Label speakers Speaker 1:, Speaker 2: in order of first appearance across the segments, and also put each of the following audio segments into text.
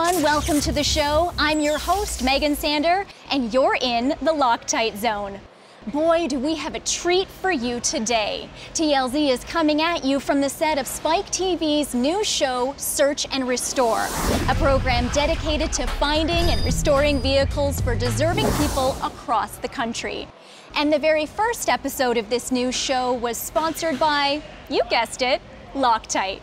Speaker 1: everyone, welcome to the show. I'm your host, Megan Sander, and you're in the Loctite Zone. Boy, do we have a treat for you today. TLZ is coming at you from the set of Spike TV's new show, Search and Restore, a program dedicated to finding and restoring vehicles for deserving people across the country. And the very first episode of this new show was sponsored by, you guessed it, Loctite.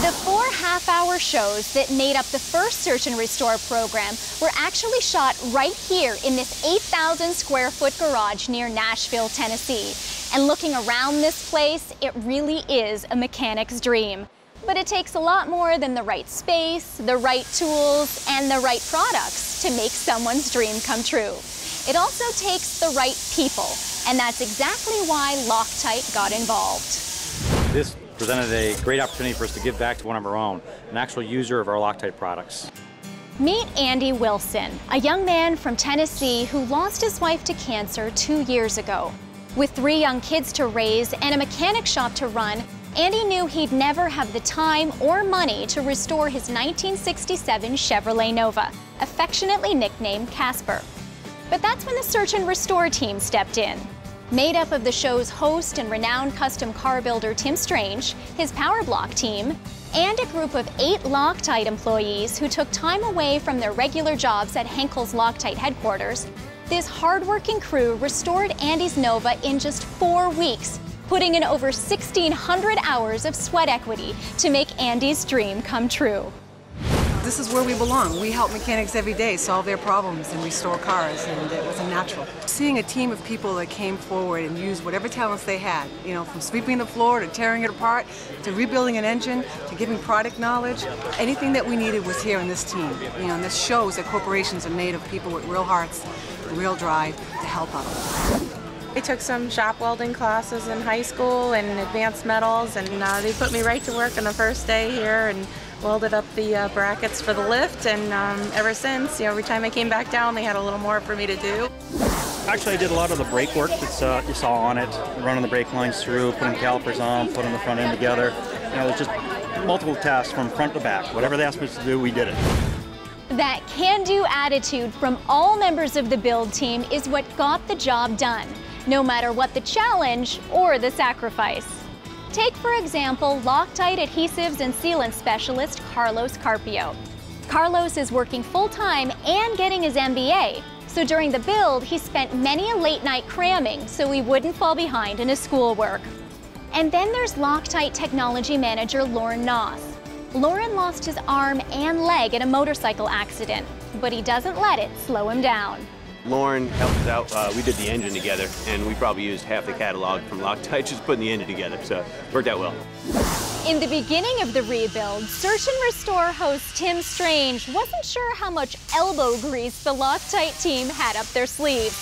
Speaker 1: The 4 half-hour shows that made up the first Search and Restore program were actually shot right here in this 8,000 square foot garage near Nashville, Tennessee. And looking around this place, it really is a mechanic's dream. But it takes a lot more than the right space, the right tools, and the right products to make someone's dream come true. It also takes the right people, and that's exactly why Loctite got involved.
Speaker 2: This presented a great opportunity for us to give back to one of our own, an actual user of our Loctite products.
Speaker 1: Meet Andy Wilson, a young man from Tennessee who lost his wife to cancer 2 years ago. With 3 young kids to raise and a mechanic shop to run, Andy knew he'd never have the time or money to restore his 1967 Chevrolet Nova, affectionately nicknamed Casper. But that's when the Search and Restore team stepped in. Made up of the show's host and renowned custom car builder Tim Strange, his Powerblock team, and a group of 8 Loctite employees who took time away from their regular jobs at Henkel's Loctite headquarters, this hardworking crew restored Andy's Nova in just 4 weeks, putting in over 1,600 hours of sweat equity to make Andy's dream come true.
Speaker 3: This is where we belong. We help mechanics every day solve their problems and restore cars, and it was a natural. Seeing a team of people that came forward and used whatever talents they had, you know, from sweeping the floor to tearing it apart, to rebuilding an engine, to giving product knowledge, anything that we needed was here in this team. You know, and this shows that corporations are made of people with real hearts, real drive to help out.
Speaker 4: I took some shop welding classes in high school and advanced metals, and they put me right to work on the first day here and welded up the brackets for the lift, and ever since, you know, every time I came back down, they had a little more for me to do.
Speaker 2: Actually, I did a lot of the brake work that you saw on it, running the brake lines through, putting calipers on, putting the front end together. You know, it was just multiple tasks from front to back. Whatever they asked us to do, we did it.
Speaker 1: That can-do attitude from all members of the build team is what got the job done, no matter what the challenge or the sacrifice. Take, for example, Loctite adhesives and sealant specialist Carlos Carpio. Carlos is working full-time and getting his MBA, so during the build, he spent many a late night cramming so he wouldn't fall behind in his schoolwork. And then there's Loctite technology manager Lauren Noss. Lauren lost his arm and leg in a motorcycle accident, but he doesn't let it slow him down.
Speaker 5: Lauren helped us out. We did the engine together, and we probably used half the catalog from Loctite just putting the engine together, so it worked out well.
Speaker 1: In the beginning of the rebuild, Search and Restore host Tim Strange wasn't sure how much elbow grease the Loctite team had up their sleeves,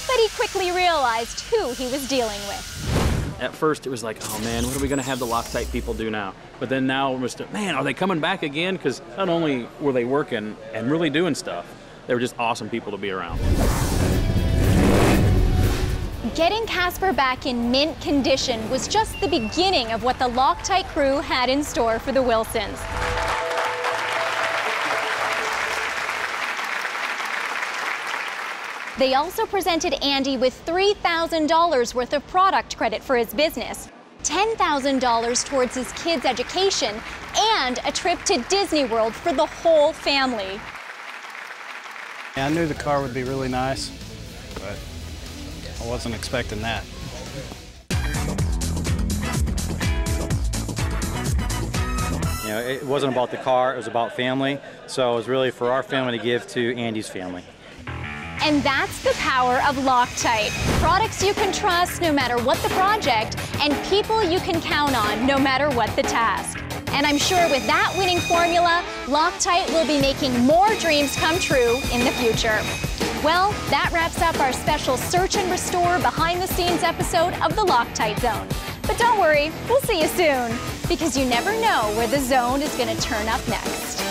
Speaker 1: but he quickly realized who he was dealing with.
Speaker 6: At first it was like, oh man, what are we going to have the Loctite people do now? But then now we're just, man, are they coming back again? Because not only were they working and really doing stuff, they were just awesome people to be around.
Speaker 1: Getting Casper back in mint condition was just the beginning of what the Loctite crew had in store for the Wilsons. They also presented Andy with $3,000 worth of product credit for his business, $10,000 towards his kids' education, and a trip to Disney World for the whole family.
Speaker 7: I knew the car would be really nice, but I wasn't expecting that.
Speaker 2: You know, it wasn't about the car, it was about family, so it was really for our family to give to Andy's family.
Speaker 1: And that's the power of Loctite. Products you can trust no matter what the project, and people you can count on no matter what the task. And I'm sure with that winning formula, Loctite will be making more dreams come true in the future. Well, that wraps up our special Search and Restore behind-the-scenes episode of the Loctite Zone. But don't worry, we'll see you soon, because you never know where the zone is going to turn up next.